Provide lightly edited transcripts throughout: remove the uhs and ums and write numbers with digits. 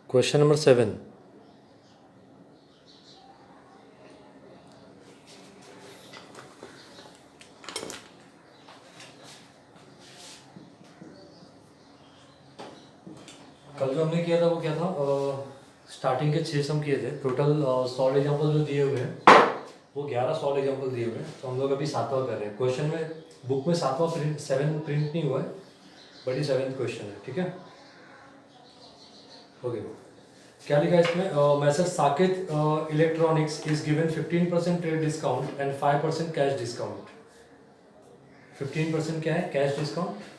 Question number 7। कल जो हमने किया था वो क्या था, स्टार्टिंग के 6 सम किए थे। टोटल सॉल्व एग्जाम्पल जो दिए हुए हैं वो 11 सॉल्व एग्जाम्पल दिए हुए हैं। तो हम लोग अभी 7वां कर रहे हैं। क्वेश्चन में बुक में 7वां प्रिंट 7 प्रिंट नहीं हुआ है, बट ये 7th क्वेश्चन है। ठीक है, ओके। क्या लिखा है इसमें? Message Saket electronics is given 15% trade discount and 5% cash discount. 15% क्या है? Cash discount.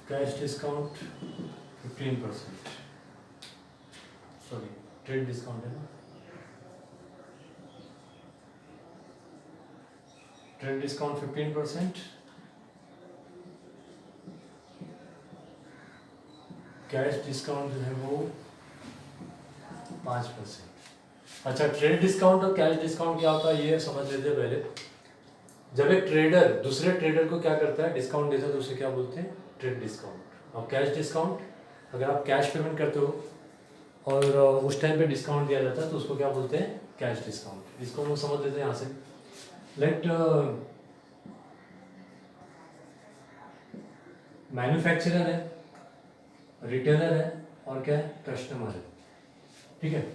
Cash discount 15%, sorry trade discount है ना। ट्रेड डिस्काउंट 15%, कैश डिस्काउंट जो है वो 5%। अच्छा, ट्रेड डिस्काउंट और कैश डिस्काउंट क्या होता है ये समझ लेते हैं पहले। जब एक ट्रेडर दूसरे ट्रेडर को क्या करता है, डिस्काउंट देता है, तो उसे क्या बोलते हैं? Trade discount. और कैश डिस्काउंट, अगर आप कैश पेमेंट करते हो और उस टाइम पे डिस्काउंट दिया जाता है तो उसको क्या बोलते हैं? Cash discount. इसको हम लोग समझ लेते हैं यहाँ से। लेट मैन्युफैक्चरर है, रिटेलर है और क्या है? कस्टमर है। ठीक है,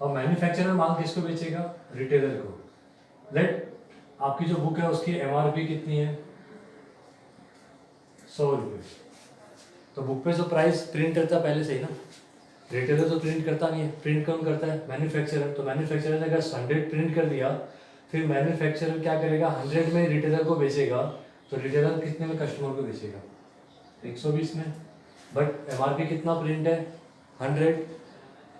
और मैन्युफैक्चरर माल किसको बेचेगा? रिटेलर को। लेट आपकी जो बुक है उसकी एमआरपी कितनी है? 100 रुपये। तो बुक पे जो प्राइस प्रिंट करता है पहले से ही ना, रिटेलर तो प्रिंट करता नहीं है। प्रिंट कौन करता है? मैन्युफैक्चरर। तो मैन्युफैक्चरर ने अगर 100 प्रिंट कर दिया, फिर मैन्युफैक्चरर क्या करेगा? 100 में रिटेलर को बेचेगा। तो रिटेलर कितने में कस्टमर को बेचेगा? 120 में। बट एमआरपी कितना प्रिंट है? 100।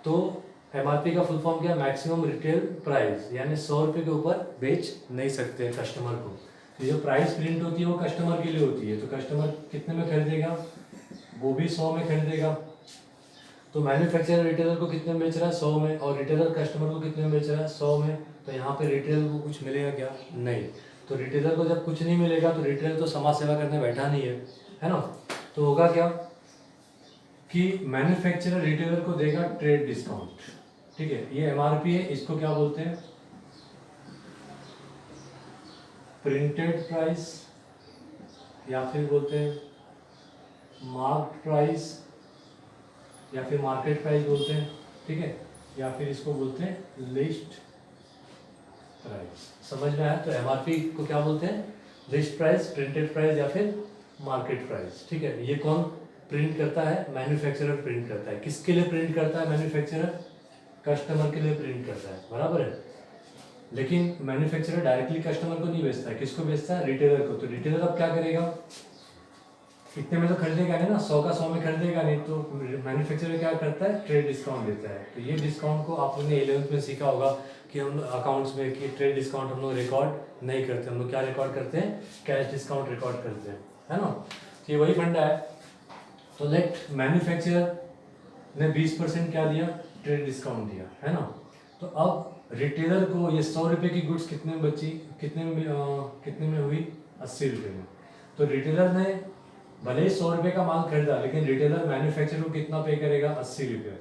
तो एमआरपी का फुल फॉर्म क्या है? मैक्सिमम रिटेल प्राइस, यानी 100 रुपये के ऊपर बेच नहीं सकते कस्टमर को। तो जो प्राइस प्रिंट होती है वो कस्टमर के लिए होती है। तो कस्टमर कितने में खरीदेगा? वो भी 100 में खरीदेगा। तो मैन्युफैक्चरर रिटेलर को कितने में बेच रहा है? 100 में। और रिटेलर कस्टमर को कितने में बेच रहा है? 100 में। तो यहाँ पे रिटेलर को कुछ मिलेगा क्या? नहीं। तो रिटेलर को जब कुछ नहीं मिलेगा तो रिटेलर तो समाज सेवा करने बैठा नहीं है ना। तो होगा क्या कि मैन्युफैक्चरर रिटेलर को देगा ट्रेड डिस्काउंट। ठीक है, ये एमआरपी है, इसको क्या बोलते हैं? प्रिंटेड प्राइस, या फिर बोलते हैं मार्क प्राइस, या फिर मार्केट प्राइस बोलते हैं। ठीक है, या फिर इसको बोलते हैं लिस्ट प्राइस। समझ में आया? तो एमआरपी को क्या बोलते हैं? लिस्ट प्राइस, प्रिंटेड प्राइस या फिर मार्केट प्राइस। ठीक है, ये कौन प्रिंट करता है? मैन्युफैक्चरर प्रिंट करता है। किसके लिए प्रिंट करता है मैन्युफैक्चरर? कस्टमर के लिए प्रिंट करता है, बराबर है। लेकिन मैन्युफैक्चरर डायरेक्टली कस्टमर को नहीं बेचता है। किसको बेचता है? रिटेलर को। तो रिटेलर अब क्या करेगा? इतने में तो खरीदेगा नहीं ना, 100 का 100 में खरीदेगा नहीं। तो मैन्युफैक्चरर क्या करता है? ट्रेड डिस्काउंट देता है। तो ये डिस्काउंट को आप लोगों ने 11th में सीखा होगा कि हम अकाउंट्स में कि ट्रेड डिस्काउंट हम लोग रिकॉर्ड नहीं करते। हम लोग क्या रिकॉर्ड करते हैं? कैश डिस्काउंट रिकॉर्ड करते हैं, है ना। तो ये वही फंडा है। तो लेट मैन्युफैक्चरर ने 20% क्या दिया? ट्रेड डिस्काउंट दिया, है ना। तो अब रिटेलर को ये 100 रुपये की गुड्स कितने में बची? कितने में हुई? 80 रुपये में। तो रिटेलर ने भले ही 100 रुपये का माल खरीदा, लेकिन रिटेलर मैन्युफैक्चरर को कितना पे करेगा? 80 रुपये।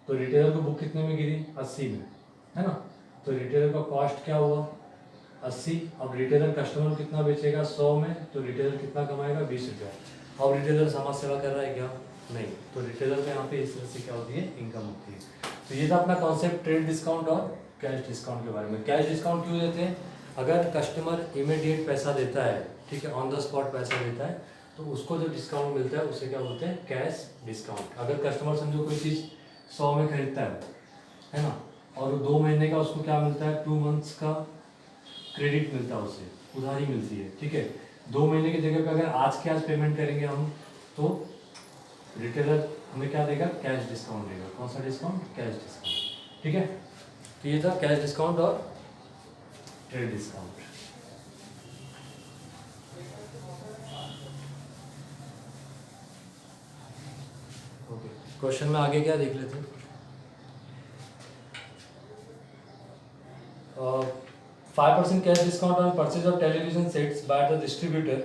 तो रिटेलर को बुक कितने में गिरी? 80 में, है ना। तो रिटेलर का कॉस्ट क्या हुआ? 80। अब रिटेलर कस्टमर को कितना बेचेगा? 100 में। तो रिटेलर कितना कमाएगा? 20 रुपया। अब रिटेलर समाज सेवा कर रहा है क्या? नहीं। तो रिटेलर को यहाँ पे इस तरह से क्या होती है? इनकम होती है। तो ये था अपना कॉन्सेप्ट ट्रेड डिस्काउंट और कैश डिस्काउंट के बारे में। कैश डिस्काउंट क्यों देते हैं? अगर कस्टमर इमीडिएट पैसा देता है, ठीक है, ऑन द स्पॉट पैसा देता है, तो उसको जो डिस्काउंट मिलता है उसे क्या बोलते हैं? Cash discount. अगर कस्टमर समझो कोई चीज़ 100 में खरीदता है ना, और 2 महीने का उसको क्या मिलता है? 2 मंथ्स का क्रेडिट मिलता है, उसे उधारी मिलती है। ठीक है, 2 महीने की जगह पे अगर आज के आज पेमेंट करेंगे हम, तो रिटेलर हमें क्या देगा? कैश डिस्काउंट देगा। कौन सा डिस्काउंट? Cash discount. ठीक है, तो ये था कैश डिस्काउंट और ट्रेड डिस्काउंट। ओके, क्वेश्चन में आगे क्या देख लेते हैं। 5% cash discount on purchase of television sets by the distributor.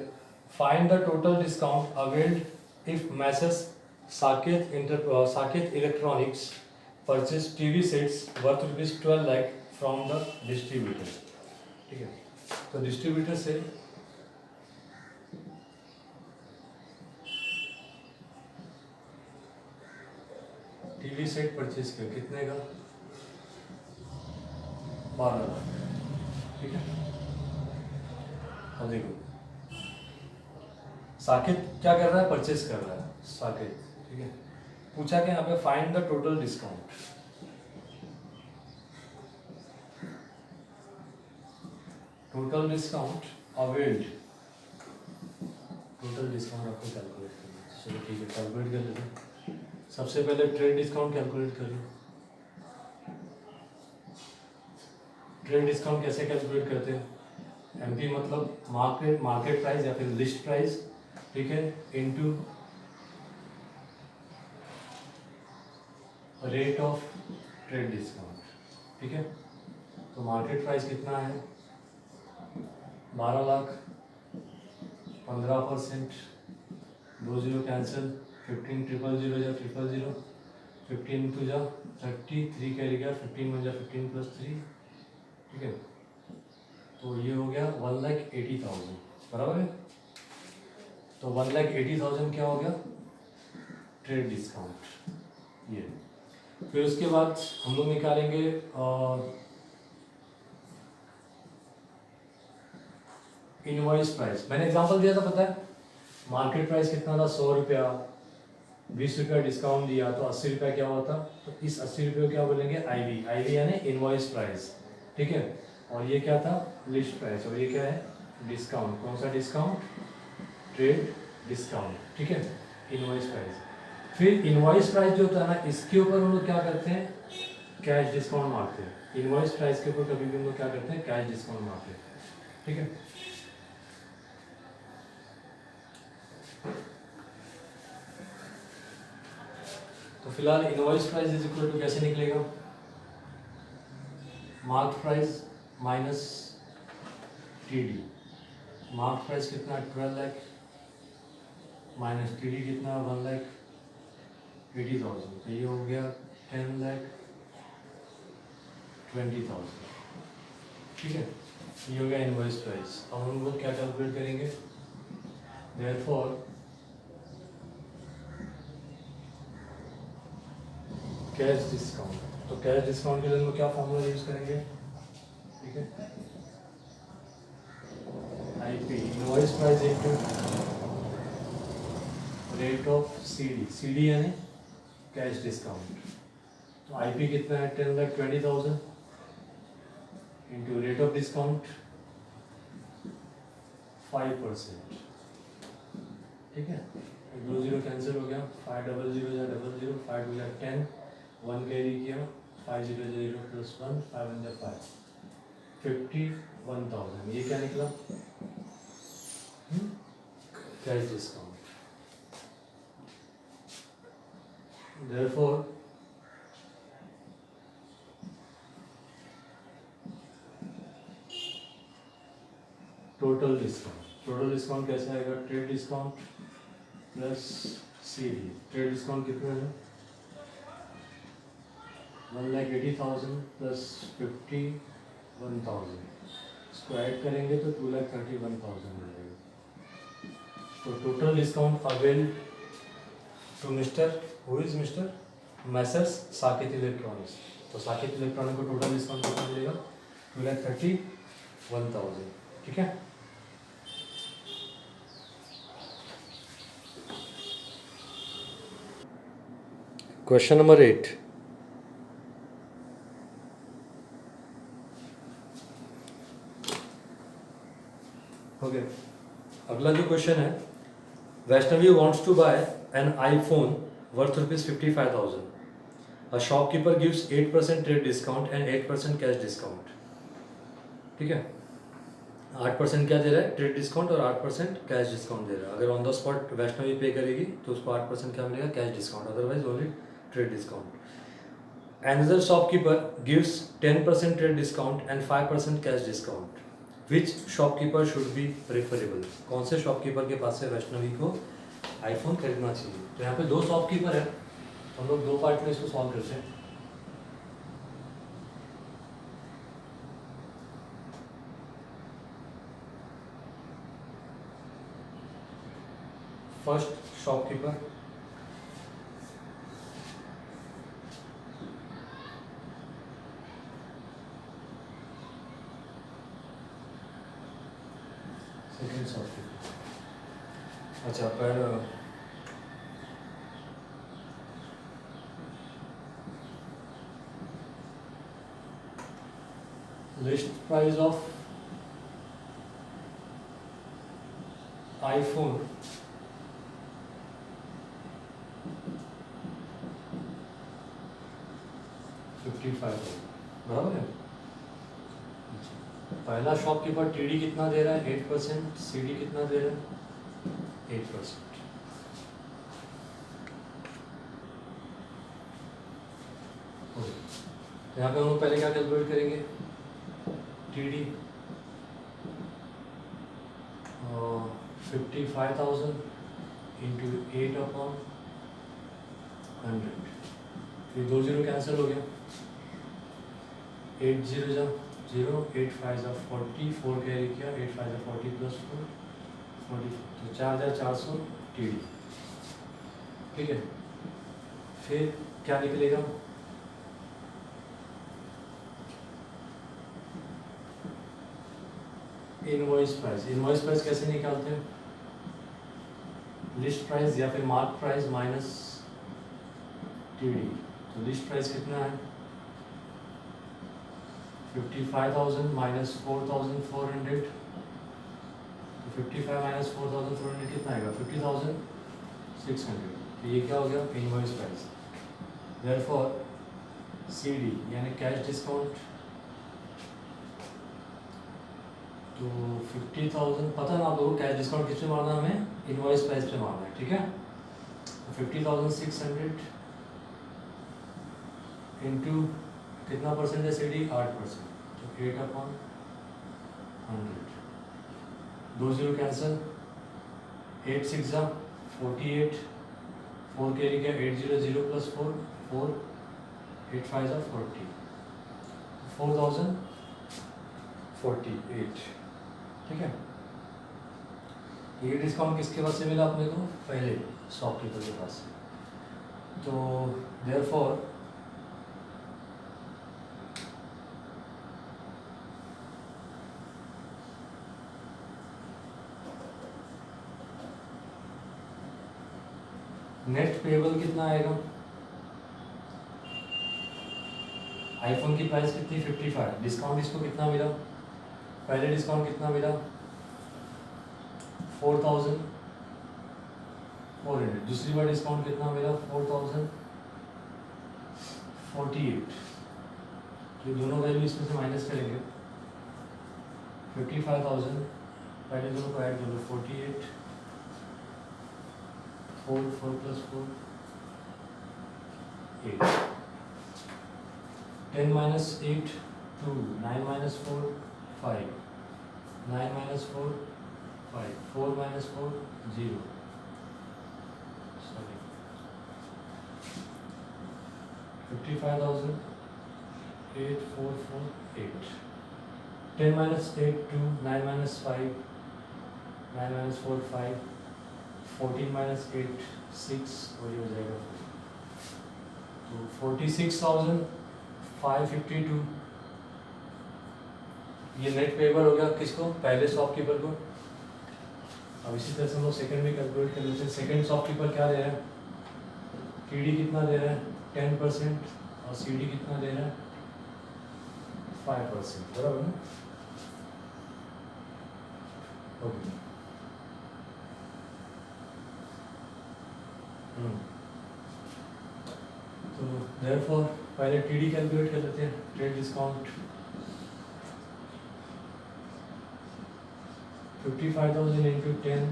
Find the total discount availed if Messrs Saket Electronics purchase TV sets worth rupees 12 lakh from the distributor. ठीक है, तो distributor से टीवी सेट परचेज किया, कितने का? 12 लाख। ठीक है, अब देखो साकेत क्या कर रहा है, परचेज कर रहा है साकेत। ठीक है, पूछा क्या यहाँ पे, find the total discount. Total discount availed, total discount आपको कैलकुलेट करना है। चलो ठीक है, कैलकुलेट कर लेते हैं। सबसे पहले ट्रेड डिस्काउंट कैलकुलेट कर लो। ट्रेड डिस्काउंट कैसे कैलकुलेट करते हैं? एमपी मतलब मार्केट प्राइस या फिर लिस्ट प्राइस, ठीक है, into rate of trade discount. ठीक है, तो मार्केट प्राइस कितना है? 12 lakh, 15%, 2 zero cancel, 15 triple zero या ट्रिपल जीरो, 15 टू जा 30, 3 कैरी गया, 15 बन जा 15 प्लस 3। ठीक है, तो ये हो गया 1,80,000, बराबर है। तो 1,80,000 क्या हो गया? Trade discount. ये फिर उसके बाद हम लोग निकालेंगे इनवॉइस प्राइस। मैंने एग्जांपल दिया था, पता है मार्केट प्राइस कितना था? 100 रुपया, 20 रुपया डिस्काउंट दिया तो 80 रुपया क्या हुआ था? तो इस 80 रुपये को क्या बोलेंगे? आईवी। आईवी यानी इनवॉइस प्राइस। ठीक है, और ये क्या था? List price. और ये क्या है? डिस्काउंट। कौन सा डिस्काउंट? Trade discount. ठीक है, इनवॉइस प्राइस। फिर इनवॉइस प्राइस जो होता है ना, इसके ऊपर हम लोग क्या करते हैं? कैश डिस्काउंट मारते हैं। इनवॉइस प्राइस के ऊपर कभी भी हम लोग क्या करते हैं? कैश डिस्काउंट मारते हैं। ठीक है, तो फिलहाल invoice price is equal to कैसे निकलेगा? Mark price minus TD. Mark price कितना? 12 लाख, माइनस टीडी कितना? 1,80,000। तो ये हो गया 10,20,000। ठीक है, ये हो गया इनवॉइस प्राइस। अब हम लोग क्या कैलकुलेट करेंगे? Therefore cash discount. तो कैश डिस्काउंट के लिए हम लोग क्या फॉर्मूला यूज करेंगे? ठीक है, IP, invoice price into rate of CD. CD यानी कैश डिस्काउंट। तो आईपी कितना है? 10,20,000 इंटू रेट ऑफ डिस्काउंट 5%। ठीक है, 2 जीरो कैंसिल हो गया, 5 डबल जीरो या डबल जीरो, 5 हो गया 10, 1 कैरी किया, 5 जीरो जीरो प्लस 1, 5 वन जा 5, 51,000। ये क्या निकला? Cash discount. Therefore total discount कैसे आएगा? Trade discount plus CD. Trade discount कितना है? 1,80,000 प्लस 51,000। इसको ऐड करेंगे तो 2,31,000 मिल जाएगा। तो total discount avail to mister who is mister messrs Saket electronics. तो साकेत इलेक्ट्रॉनिक को टोटल डिस्काउंट कितना मिलेगा? 2,31,000। ठीक है, क्वेश्चन नंबर 8। ओके, अगला जो क्वेश्चन है, Vaishnavi wants to buy an iPhone worth ₹55,000. A shopkeeper gives 8% trade discount and 8% cash discount. ठीक है, 8% क्या दे रहा है? ट्रेड डिस्काउंट, और 8% कैश डिस्काउंट दे रहा है। अगर ऑन द स्पॉट वैष्णवी पे करेगी तो उसको 8% क्या मिलेगा? Cash discount, otherwise only trade discount. Another shopkeeper gives 10% trade discount and 5% cash discount. Which shopkeeper should be preferable? कौन से शॉपकीपर के पास से वैष्णवी को आईफोन खरीदना चाहिए? तो यहाँ पे दो शॉपकीपर है, हम लोग दो पार्ट में इसको सॉल्व करते हैं. First shopkeeper, second shopkeeper. अच्छा, पर लिस्ट प्राइस ऑफ आईफोन बराबर है. पहला शॉपकीपर टीडी कितना दे रहा है? 8%. सीडी कितना दे रहा है? 8%. यहाँ पे हम लोग पहले क्या कैलकुलेट करेंगे? TD 55,000 into 8/100. ये 2 0 कैंसिल हो गया. 8 0 जा 0, 8 5 जा 40, 4 कैरी किया, 8 5 जा 40 प्लस 4 44, तो 4,400 टीडी. ठीक है, फिर क्या निकलेगा? Invoice price. इनवॉइस प्राइस कैसे निकालते हैं? लिस्ट प्राइस या फिर मार्क प्राइस माइनस टीडी. तो लिस्ट प्राइस कितना है? 55,000 माइनस 4,400. तो 55 माइनस 4,400 कितना आएगा? 50,600. तो ये क्या हो गया? Invoice price. देयरफॉर सीडी यानी कैश डिस्काउंट, तो 50,000 पता ना आप लोगों को कैश डिस्काउंट किस पे मारना है? हमें इनवॉइस प्राइस पे मारना है. ठीक है, तो 50,600 इंटू कितना परसेंट है सीडी? 8%. तो 8/100. 2 0 कैंसिल, 8 6 जा 48, 4 कैरी किया, 8 0 0 प्लस 4 4, 8 5 जा 40, 4,048. ठीक है, ये डिस्काउंट किसके पास से मिला अपने को? पहले शॉपकीपर के पास से. तो देयरफॉर नेट पेबल कितना आएगा? आईफोन की प्राइस कितनी? 55. डिस्काउंट इसको कितना मिला? पहले डिस्काउंट कितना मिला? 4,400. दूसरी बार डिस्काउंट कितना मिला? 4,048. तो दोनों वैल्यू इसमें से माइनस करेंगे. 55,000 पहले दोनों को ऐड कर लो. 48 4 4 plus 4 8. 10 minus 8 2, 9 minus 4 5, 9 minus 4 5, 4 minus 4 0. Sorry, 55,000 8 4 4 8. 10 minus 8 2, 9 minus 5, 9 minus 4 5, 14 minus 8 6, और ये हो जाएगा. तो 46,552. ये नेट पेबल हो गया किसको? पहले शॉपकीपर को. अब इसी तरह से हम लोग सेकंड में कैलकुलेट कर लेते हैं. सेकंड शॉपकीपर क्या दे रहा है? टीडी कितना दे रहा है? 10%. और सीडी कितना दे रहा है? 5%. बराबर ना? ओके. तो देयरफॉर पहले टीडी कैलकुलेट कर लेते हैं. Trade discount 55,000 into 10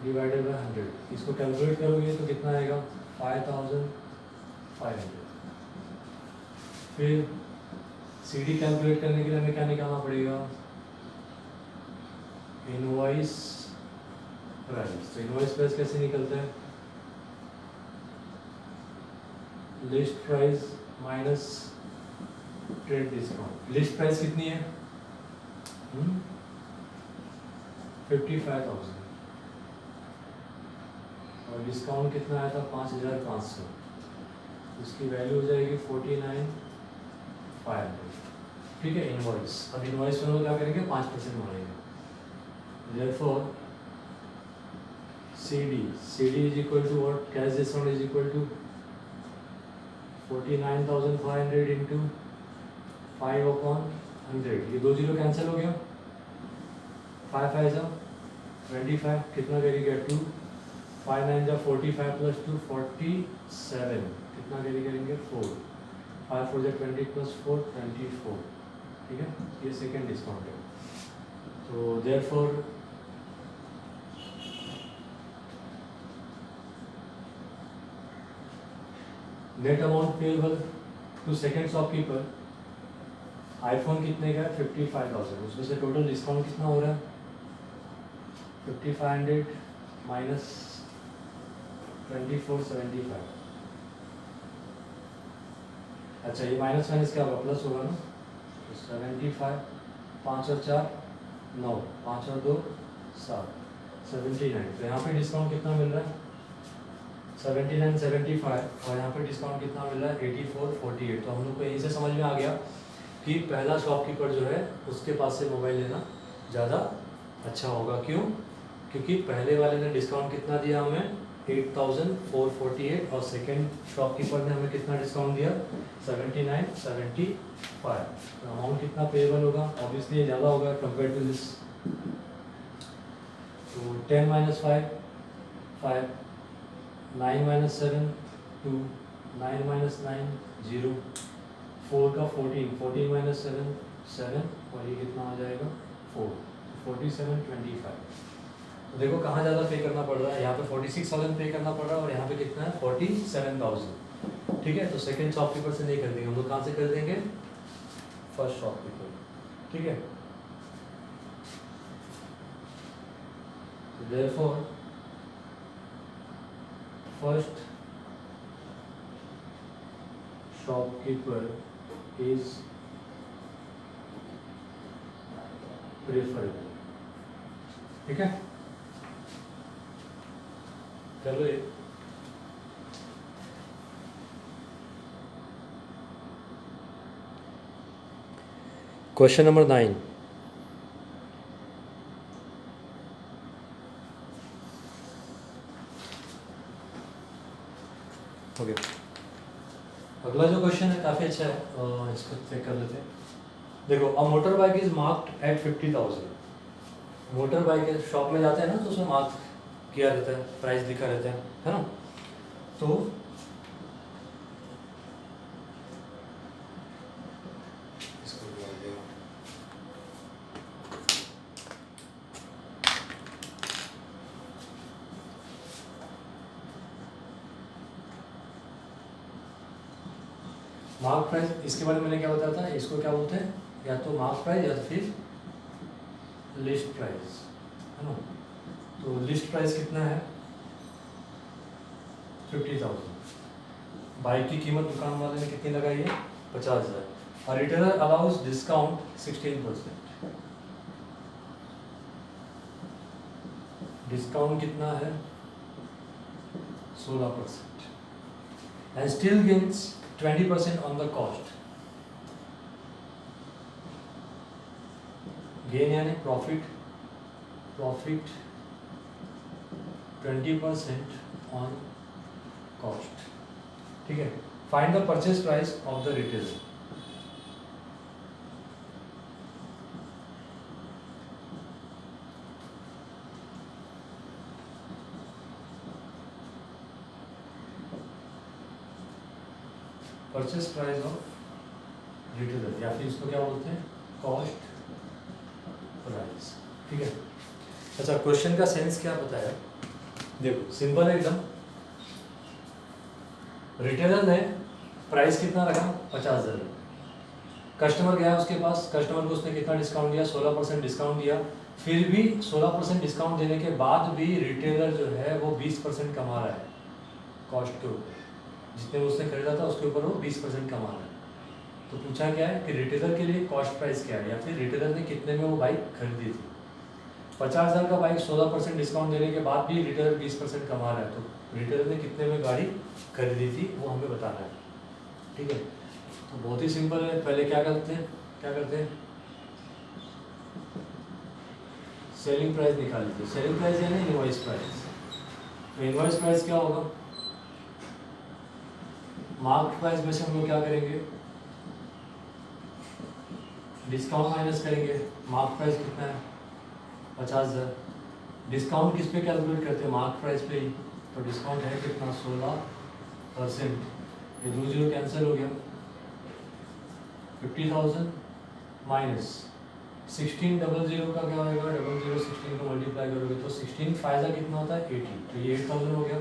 divided by 100. इसको कैलकुलेट करोगे तो कितना आएगा? 500। फिर CD कैलकुलेट करने के लिए हमें क्या निकालना पड़ेगा, इनवॉइस प्राइस। तो इनवॉइस प्राइस कैसे निकलता है, list price minus trade discount. List price कितनी है 55,000 और डिस्काउंट कितना आया था 5,500, उसकी वैल्यू हो जाएगी 49,500। ठीक है, इनवॉइस। अब इनवॉइस में क्या करेंगे 5% मारेंगे, therefore CD is equal to what, cash discount is equal to 49,500 into 5/100। ये 2 0 कैंसिल हो गया, 5 5 25, कितना करेंगे 2, 5 9 45 प्लस 2 47, कितना कैरी करेंगे 4, 5 4 20 प्लस 4 24। ठीक है, ये सेकेंड डिस्काउंट है। तो therefore net amount payable to second shopkeeper, iPhone कितने का है 55,000, उसमें से टोटल डिस्काउंट कितना हो रहा है 5500 माइनस 2475। अच्छा, ये माइनस माइनस क्या होगा, प्लस होगा ना, तो 75, 5 और 4 9, 5 और 2 7, 79। तो यहाँ पे डिस्काउंट कितना मिल रहा है 79 75, और यहाँ पे डिस्काउंट कितना मिल रहा है 84 48। तो हम लोग को यहीं से समझ में आ गया कि पहला शॉपकीपर जो है उसके पास से मोबाइल लेना ज़्यादा अच्छा होगा। क्यों, क्योंकि पहले वाले ने डिस्काउंट कितना दिया हमें 8,448, और सेकेंड शॉपकीपर ने हमें कितना डिस्काउंट दिया 79 75। तो अमाउंट कितना पेएबल होगा, ऑब्वियसली ये ज़्यादा होगा कंपेयर टू दिस। तो 10 माइनस 5 5, 9 माइनस 7 2, 9 माइनस 9 0, 4 का 14, 14 माइनस 7 7, और ये कितना आ जाएगा 4, 47 25। तो देखो कहाँ ज़्यादा पे करना पड़ रहा है, यहाँ पे 46,000 पे करना पड़ रहा है, और यहाँ पे कितना है 47,000। ठीक है, तो सेकेंड शॉपकीपर से नहीं कर देंगे हम लोग, कहाँ से कर देंगे फर्स्ट शॉपकीपर। ठीक है, तो therefore first shopkeeper is preferable. ठीक है, चलो ये क्वेश्चन नंबर 9। ओके, अगला जो क्वेश्चन है काफ़ी अच्छा है, इसको चेक कर लेते हैं। देखो, a motor bike is marked at 50,000। Motor bike shop में जाते हैं ना, तो उसमें मार्क किया रहता है, प्राइस लिखा रहता है ना। तो इसको बोल देगा मार्क प्राइस। इसके बारे में मैंने क्या बताया था, इसको क्या बोलते हैं, या तो मार्क प्राइस या तो फिर लिस्ट प्राइस, है ना। तो लिस्ट प्राइस कितना है 50,000। बाइक की कीमत दुकान वाले ने कितनी लगाई है 50,000, और रिटेलर अलाउज डिस्काउंट 16%। डिस्काउंट कितना है 16%, and still gains 20% on the cost. Gain यानी प्रॉफिट 20% ऑन कॉस्ट। ठीक है, find the purchase price of the retailer. Purchase price of retailer, या फिर इसको क्या बोलते हैं कॉस्ट प्राइस। ठीक है, अच्छा क्वेश्चन का सेंस क्या बताया, देखो सिंपल है एकदम। रिटेलर ने प्राइस कितना रखा 50,000। कस्टमर गया उसके पास, कस्टमर को उसने कितना डिस्काउंट दिया 16% डिस्काउंट दिया। फिर भी 16% डिस्काउंट देने के बाद भी रिटेलर जो है वो 20% कमा रहा है कॉस्ट के ऊपर, जितने उसने खरीदा था उसके ऊपर वो 20% कमा रहा है। तो पूछा क्या है कि रिटेलर के लिए कॉस्ट प्राइस क्या है, या फिर रिटेलर ने कितने में वो बाइक खरीदी थी। 50,000 का बाइक 16% डिस्काउंट देने के बाद भी रिटेलर 20% कमा रहा है, तो रिटेलर ने कितने में गाड़ी खरीदी थी वो हमें बताना है। ठीक है, तो बहुत ही सिंपल है। पहले क्या करते हैं सेलिंग प्राइस निकाल लीजिए। सेलिंग प्राइस यानी इनवॉइस प्राइस। तो इनवॉइस प्राइस क्या होगा, मार्क प्राइस में से हम लोग क्या करेंगे, डिस्काउंट माइनस करेंगे। मार्क प्राइस कितना है 50,000। डिस्काउंट किस पे कैलकुलेट करते हैं, मार्क प्राइस पे ही। तो डिस्काउंट है कितना 16%। ये 2 0 कैंसिल हो गया, 50,000 माइनस 1600 का क्या होगा, 00 16 को मल्टीप्लाई करोगे तो 16 फायदा कितना होता है 80, तो ये 8,000 हो गया।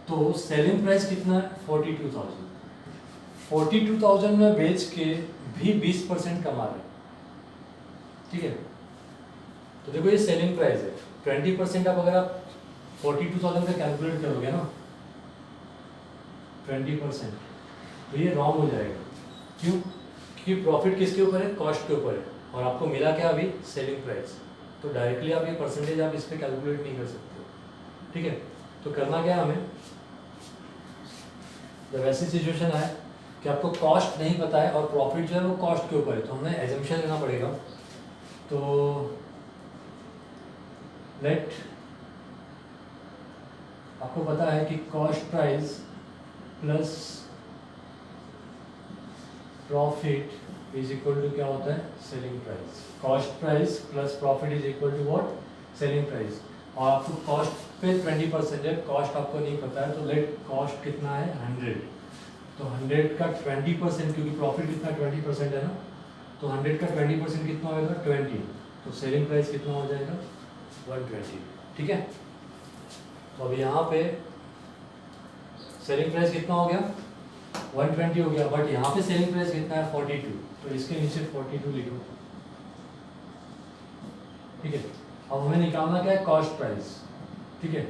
तो सेलिंग प्राइस कितना है 42,000। 42,000 में बेच के भी 20% कमा रहे हैं। ठीक है, तो देखो ये सेलिंग प्राइस है। 20% आप अगर आप 42,000 का कैलकुलेट करोगे ना 20%, तो ये रॉन्ग हो जाएगा। क्यों, क्योंकि प्रॉफिट किसके ऊपर है, कॉस्ट के ऊपर है, और आपको मिला क्या अभी सेलिंग प्राइस। तो डायरेक्टली आप ये परसेंटेज आप इस पर कैलकुलेट नहीं कर सकते हो। ठीक है, तो करना क्या हमें, जब ऐसी सिचुएशन आए कि आपको कॉस्ट नहीं पता है और प्रॉफिट जो है वो कॉस्ट के ऊपर है, तो हमें एजम्पशन लेना पड़ेगा। तो लेट, आपको पता है कि cost price plus profit is equal to क्या होता है selling price. Cost price plus profit is equal to what, selling price. और आपको कॉस्ट पे 20% है, कॉस्ट आपको नहीं पता है, तो लेट कॉस्ट कितना है 100। तो 100 का 20%, क्योंकि प्रॉफिट कितना 20% है ना, तो 100 का 20% कितना होगा 20, तो सेलिंग प्राइस कितना हो जाएगा 120। ठीक है, तो अभी यहाँ पे सेलिंग प्राइस कितना हो गया 120 हो गया, बट यहाँ पे सेलिंग प्राइस कितना है 42, तो इसके नीचे 42 लिखो। ठीक है, अब हमें निकालना क्या है कॉस्ट प्राइस। ठीक है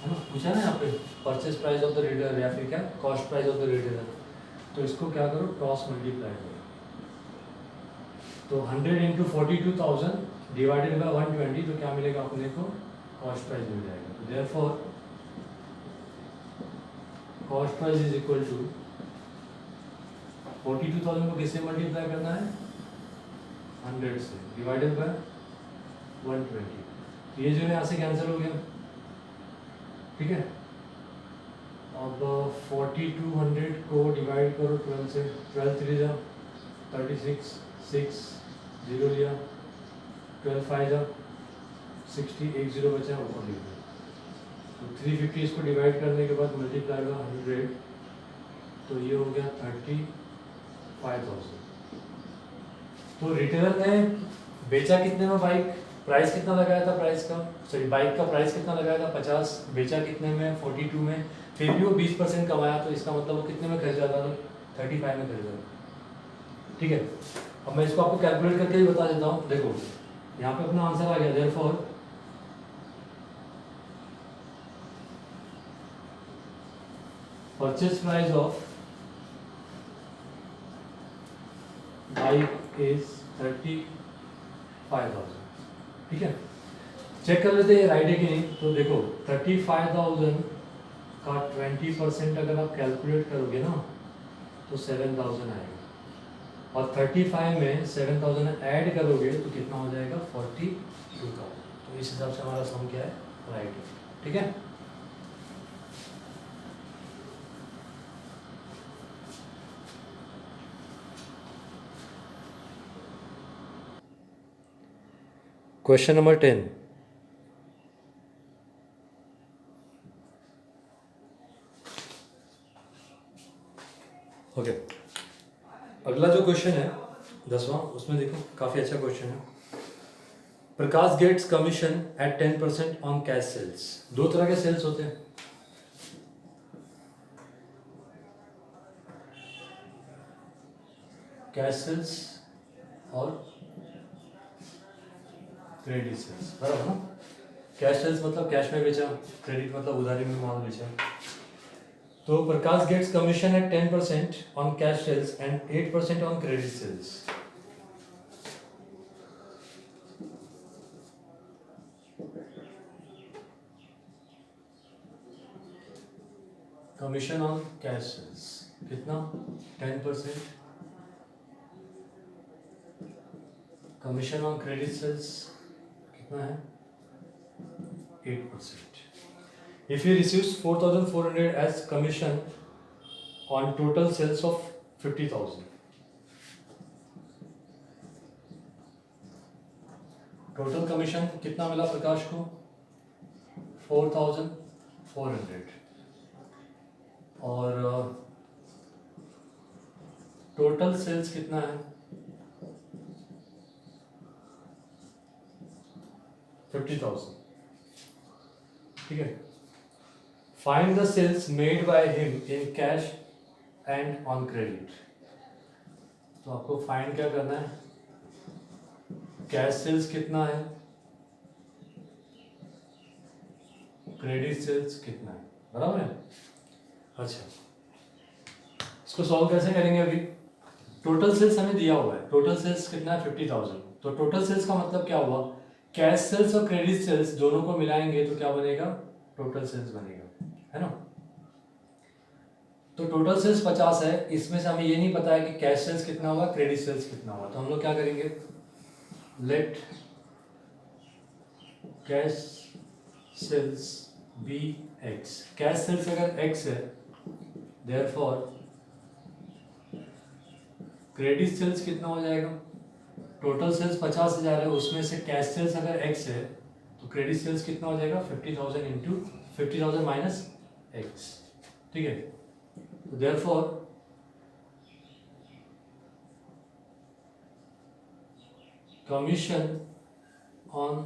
ना, पूछा ना यहाँ पे purchase price of the retailer या फिर क्या cost price of the retailer. तो इसको क्या करो क्रॉस मल्टीप्लाई करो, तो 100 इंटू 42,000 डिवाइडेड बाय 120, तो क्या मिलेगा अपने को कॉस्ट प्राइस मिल जाएगा। तो therefore cost price is equal to 42,000 को किससे मल्टीप्लाई करना है 100 से, डिवाइडेड बाय 120। तो ये जो है यहाँ से कैंसिल हो गया। ठीक है, अब 4200 को डिवाइड करो 12 से, 12 3 जा 36, 6 0 लिया, 12 5 जा 60, 1 0 बचा ऊपर लिख दो। तो 350 इसको डिवाइड करने के बाद मल्टीप्लाई का 100, तो ये हो गया 35,000। तो रिटेलर ने बेचा कितने में बाइक, प्राइस कितना लगाया था प्राइस का, सॉरी बाइक का प्राइस कितना लगाया था 50, बेचा कितने में 42 में, फिर भी वो 20% कमाया, तो इसका मतलब वो कितने में खरीदा था 35 में खरीदा था। ठीक है, अब मैं इसको आपको कैलकुलेट करके ही बता देता हूँ। देखो यहाँ पे अपना आंसर आ गया, therefore purchase price of bike is 35,000। ठीक है, चेक कर लेते हैं राइट है कि नहीं। तो देखो 35,000 का 20% अगर आप कैलकुलेट करोगे ना तो 7,000 आएगा, और 35 में 7,000 ऐड करोगे तो कितना हो जाएगा 42,000। तो इस हिसाब से हमारा सम क्या है राइट है। ठीक है, क्वेश्चन नंबर 10। ओके, अगला जो क्वेश्चन है 10वां, उसमें देखो काफ़ी अच्छा क्वेश्चन है। Prakash gets commission at 10% on cash sales. दो तरह के सेल्स होते हैं, कैश सेल्स और क्रेडिट सेल्स, बराबर ना। कैश सेल्स मतलब कैश में बेचा, क्रेडिट मतलब उधारी में माल बेचा। तो Prakash gets commission at 10% on cash sales and 8% on credit sales. Commission on cash sales कितना, 10%। कमीशन ऑन क्रेडिट सेल्स कितना है, 8%। If he receives 4,400 as commission on total sales of 50,000, total commission कितना मिला प्रकाश को, 4,400, और टोटल सेल्स कितना है, 50,000, ठीक है। Find the sales made by him in cash and on credit. तो आपको फाइंड क्या करना है, कैश सेल्स कितना है, क्रेडिट सेल्स कितना है, बराबर है। अच्छा, इसको सॉल्व कैसे करेंगे। अभी टोटल सेल्स हमें दिया हुआ है, टोटल सेल्स कितना है, 50,000। तो टोटल सेल्स का मतलब क्या हुआ, कैश सेल्स और क्रेडिट सेल्स दोनों को मिलाएंगे तो क्या बनेगा, टोटल सेल्स बनेगा, है ना। तो टोटल सेल्स 50 है, इसमें से हमें ये नहीं पता है कि कैश सेल्स कितना हुआ, क्रेडिट सेल्स कितना हुआ। तो हम लोग क्या करेंगे, let cash sales be X. Cash sales अगर एक्स है, देयरफॉर क्रेडिट सेल्स कितना हो जाएगा, टोटल सेल्स 50,000 है, उसमें से कैश सेल्स अगर एक्स है तो क्रेडिट सेल्स कितना हो जाएगा, 50,000 इंटू 50,000 माइनस एक्स, ठीक है। तो therefore commission on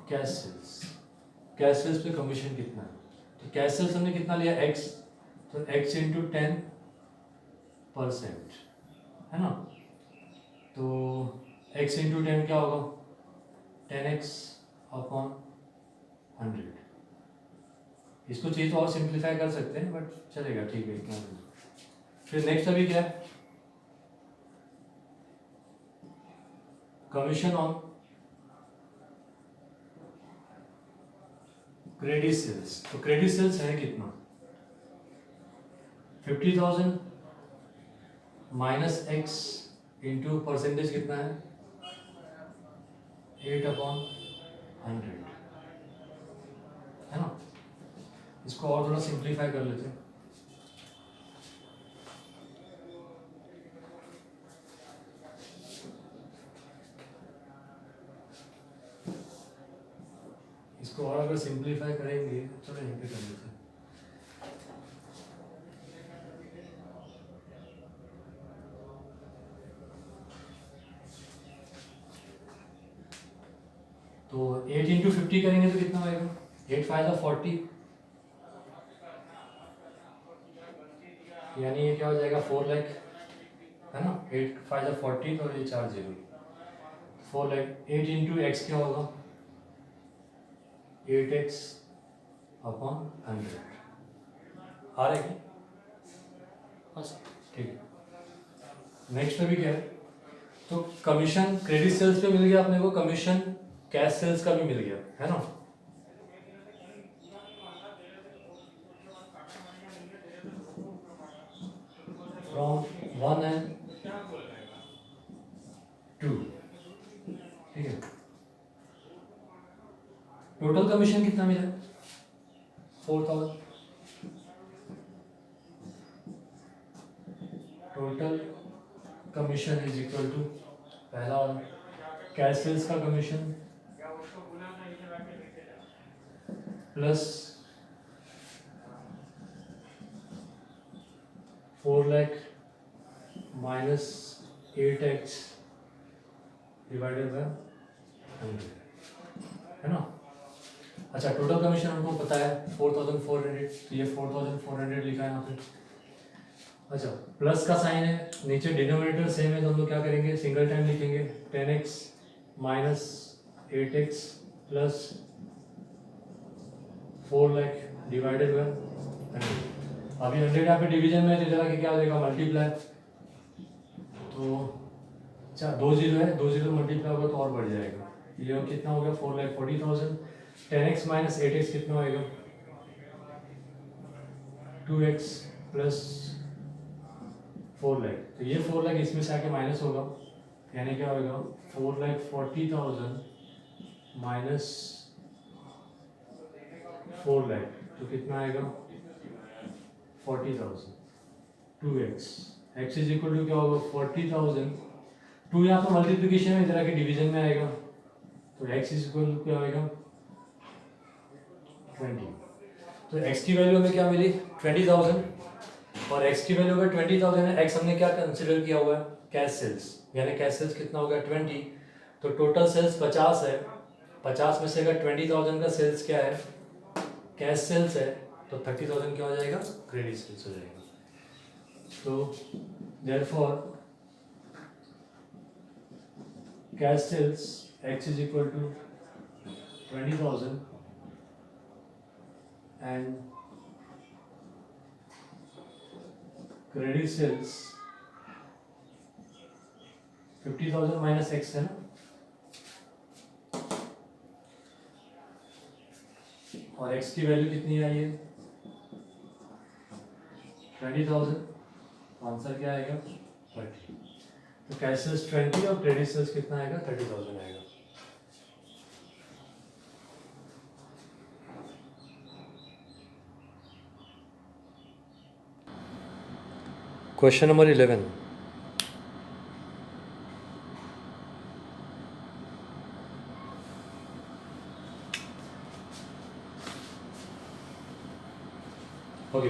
cash sales, cash sales पे कमीशन कितना है, तो कैश सेल्स हमने कितना लिया, एक्स, तो एक्स इंटू 10%, है ना। तो x इंटू 10 क्या होगा, 10x अपॉन 100। इसको चाहिए तो और सिंप्लीफाई कर सकते हैं, बट चलेगा, ठीक है इतना। फिर नेक्स्ट अभी क्या है, कमीशन ऑन क्रेडिट सेल्स। तो क्रेडिट सेल्स है कितना, 50,000 माइनस एक्स इंटू परसेंटेज कितना है, 8/100, है ना। इसको और थोड़ा सिंप्लीफाई कर लेते हैं। इसको और अगर सिंप्लीफाई करेंगे, चलो यहीं पे कर लेते हैं। तो 8 इंटू 50 करेंगे तो कितना आएगा, 8 5 40, यानी ये क्या हो जाएगा, 4 लाख, है ना। 8 5 40 और ये 4 0, 4 लाख। 8 इंटू एक्स क्या होगा, 8x अपॉन 100, आ रहा है, ठीक है। नेक्स्ट अभी क्या है, तो कमीशन क्रेडिट सेल्स पे मिल गया अपने को, कमीशन कैश सेल्स का भी मिल गया, है ना। फ्रॉम 1 and 2, ठीक है। टोटल कमीशन कितना मिला, 4,000। Total commission is equal to, पहला वाला कैश सेल्स का commission plus 4 lakh minus 8x divided by 100, है ना। अच्छा, टोटल कमीशन हमको पता है 4,400, तो ये 4,400 लिखा है यहाँ पे। अच्छा, प्लस का साइन है, नीचे डिनोमिनेटर सेम है तो हम लोग क्या करेंगे, सिंगल टाइम लिखेंगे 10x minus 8x plus 4 lakh divided by 100। अभी 100 यहाँ पे डिवीजन में जरा कि क्या हो जाएगा, मल्टीप्लाई, तो अच्छा 2 जीरो है, 2 जीरो मल्टीप्लाई होगा तो और बढ़ जाएगा, ये कितना हो गया 4,40,000। 10x माइनस 8x कितना होएगा 2x प्लस 4 लाख, तो ये 4 लाख इसमें से आके माइनस होगा, यानी क्या होगा 4,40,000 माइनस 4 लाख, तो कितना आएगा 40,000। 2x x is equal to क्या होगा 40,000, 2 यहाँ पर मल्टीप्लिकेशन में, इधर आके डिवीजन में आएगा, तो x इज इक्वल टू क्या आएगा 20। तो x की वैल्यू हमें क्या मिली 20,000, और x की वैल्यू अगर 20,000 है, x हमने क्या कंसिडर किया हुआ है कैश सेल्स, यानी कैश सेल्स कितना होगा 20, तो टोटल सेल्स 50 है, 50 में से अगर 20,000 का सेल्स क्या है कैश सेल्स है, तो 30,000 क्या हो जाएगा क्रेडिट सेल्स हो जाएगा। तो therefore cash sales x is equal to 20,000 and credit sales 50,000 minus x है ना, और x की वैल्यू कितनी आई है 20,000, आंसर क्या आएगा 30। तो कैश सेल्स 20 और क्रेडिट सेल्स कितना आएगा 30,000 आएगा। क्वेश्चन नंबर 11, ओके,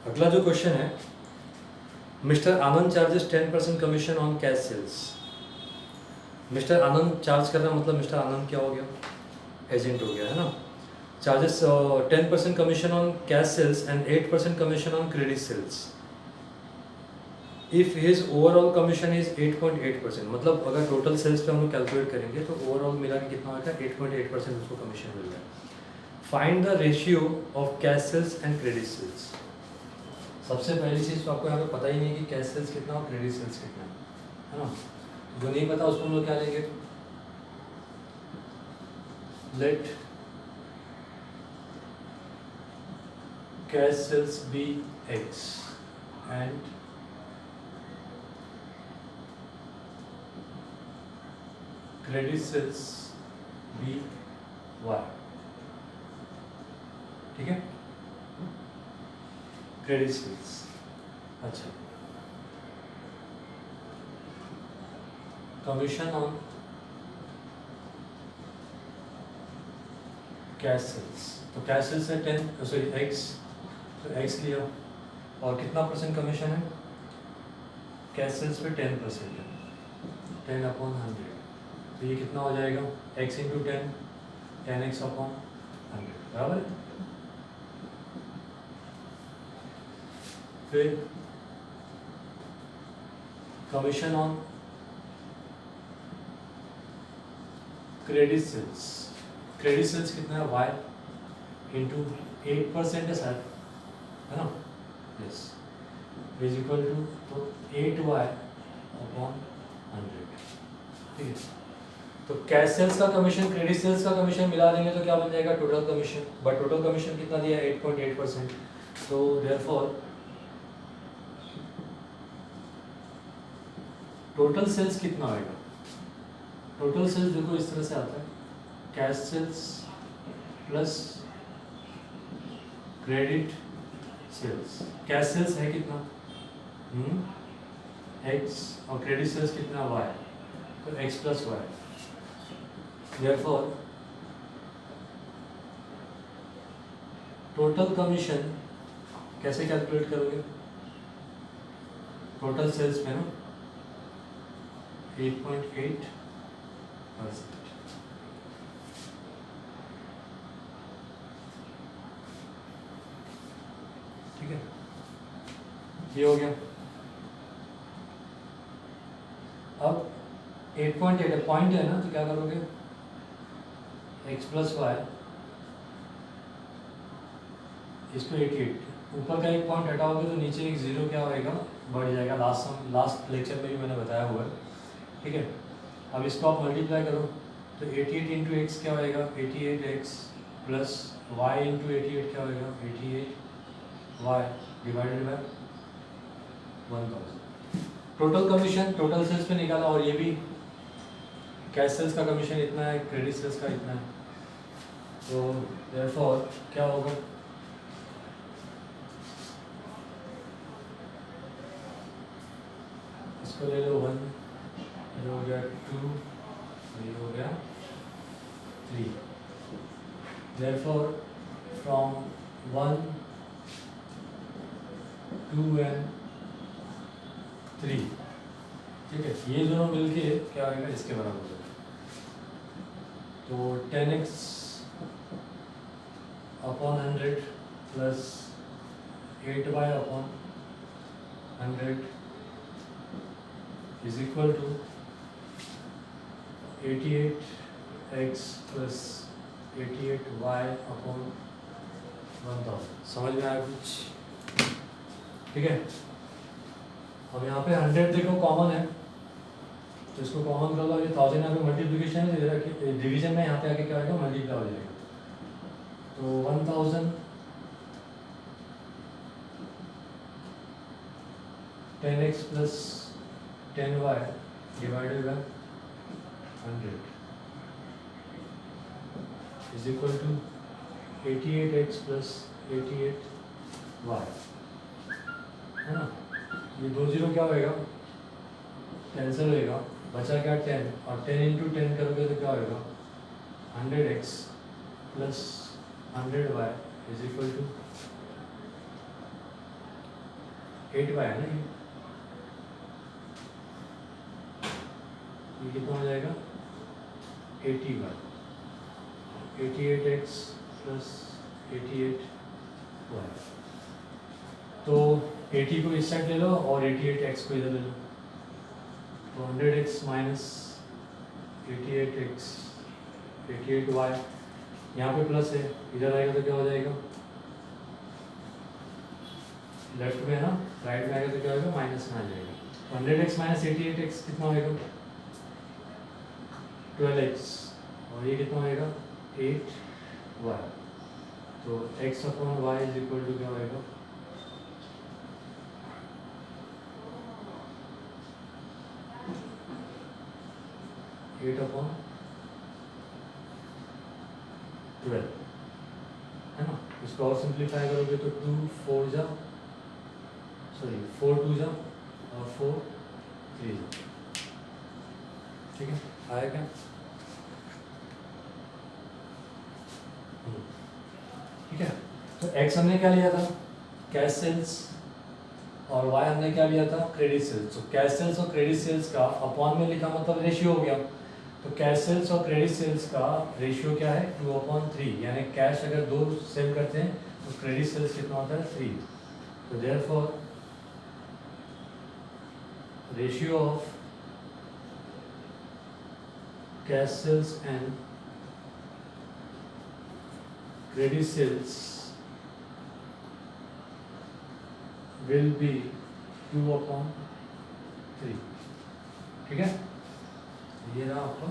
अगला जो क्वेश्चन है, mister Anand charges 10% commission on cash sales. Mister Anand charge कर रहा मतलब मिस्टर आनंद क्या हो गया एजेंट हो गया है ना, charges 10% commission on cash sales and 8% commission on credit sales. If his overall commission is 8.8%, मतलब अगर टोटल सेल्स पे हम लोग कैलकुलेट करेंगे तो ओवरऑल मिला के कितना होगा 8.8% उसको कमीशन मिल रहा है। Find the ratio of cash sales and credit sales. सबसे पहली चीज़ तो आपको यहाँ पे पता ही नहीं कि कैश सेल्स कितना और क्रेडिट सेल्स कितना है ना, जो नहीं पता उसको हम लोग क्या लेंगे, let cash sales be x and credit sales be y, ठीक है, क्रेडिट सेल्स। अच्छा, कमीशन ऑन कैश सेल्स, तो कैश सेल्स है 10 सॉरी x, तो x लिया, और कितना परसेंट कमीशन है कैश सेल्स पे 10% है, 10/100, तो ये कितना हो जाएगा x इंटू 10, 10x/100 बराबर है। फिर commission on credit sales, credit sales कितना है y इंटू 8% है सर, है ना, यस, इज इक्वल टू तो 8y/100, ठीक है। तो कैश सेल्स का कमीशन क्रेडिट सेल्स का कमीशन मिला देंगे तो क्या बन जाएगा total commission, but total commission कितना दिया 8.8%, तो देयरफॉर टोटल सेल्स कितना आएगा, टोटल सेल्स देखो इस तरह से आता है, cash sales plus credit sales, cash sales है कितना x और क्रेडिट सेल्स कितना y, तो x plus y, therefore total commission कैसे कैलकुलेट करोगे, टोटल सेल्स में ना 8.8%, ठीक है, ये हो गया। अब 8.8 है, पॉइंट है ना, तो क्या करोगे, x प्लस वाई इसको 88, ऊपर का एक पॉइंट हटाओगे तो नीचे एक जीरो क्या होएगा, बढ़ जाएगा। लास्ट लेक्चर में भी मैंने बताया हुआ है, ठीक है। अब इसको आप मल्टीप्लाई करो तो 88 इंटू एक्स क्या होएगा, 88x प्लस वाई इंटू 88 क्या होएगा, 88y divided by 1000। Total commission total sales पे निकाला, और ये भी कैश सेल्स का कमीशन इतना है, क्रेडिट सेल्स का इतना है, तो देयरफॉर क्या होगा, इसको ले लो 1, ये हो गया 2, ये हो गया 3। देयरफॉर फ्रॉम 1 2 and 3, ठीक है, ये दोनों मिलके क्या आएगा, इसके बराबर होगा। तो 10x upon 100 plus 8y upon 100 is equal to 88x plus 88y upon 1000। समझ में आया कुछ, ठीक है। अब यहाँ पे 100 देखो कॉमन है, तो इसको कॉमन कर लो, ये 1000 यहाँ पे मल्टीप्लिकेशन है, इधर डिवीजन में यहाँ पे आके क्या होगा, मल्टीप्लाई हो जाएगा। तो 1000 10x plus 10y divided by 100 is equal to 88x plus 88y, है ना। ये 2 जीरो क्या होएगा, कैंसिल होएगा, बचा क्या 10, और 10 इंटू 10 करोगे तो क्या होएगा, 100x plus 100y is equal to 8y है ना, ये कितना हो जाएगा, 80y, 88x प्लस 88y। तो 80 को इस साइड ले लो और 88x को इधर ले लो, तो 100x माइनस 88x 88y, यहाँ पे प्लस है, इधर आएगा तो क्या हो जाएगा, लेफ्ट में है ना, राइट में आएगा तो क्या होगा, माइनस में आ जाएगा। 100x माइनस 88x कितना होएगा, 12x, और ये कितना होएगा, 8y। तो x upon y is equal to क्या होएगा, 8 अपॉन 12, है ना। इसको और सिंप्लीफाई करोगे तो 2 4 जा, सॉरी 4 2 जा, और 4 3 जा, ठीक है। आया क्या, ठीक है। तो x हमने क्या लिया था, कैश सेल्स, और y हमने क्या लिया था, क्रेडिट सेल्स। तो कैश सेल्स और क्रेडिट सेल्स का अपॉन में लिखा मतलब रेशियो हो गया। तो कैश सेल्स और क्रेडिट सेल्स का रेशियो क्या है, 2/3, यानी कैश अगर 2 सेल करते हैं तो क्रेडिट सेल्स कितना होता है, 3। तो therefore ratio of cash sales and credit sales will be 2/3, ठीक है। ये रहा आपका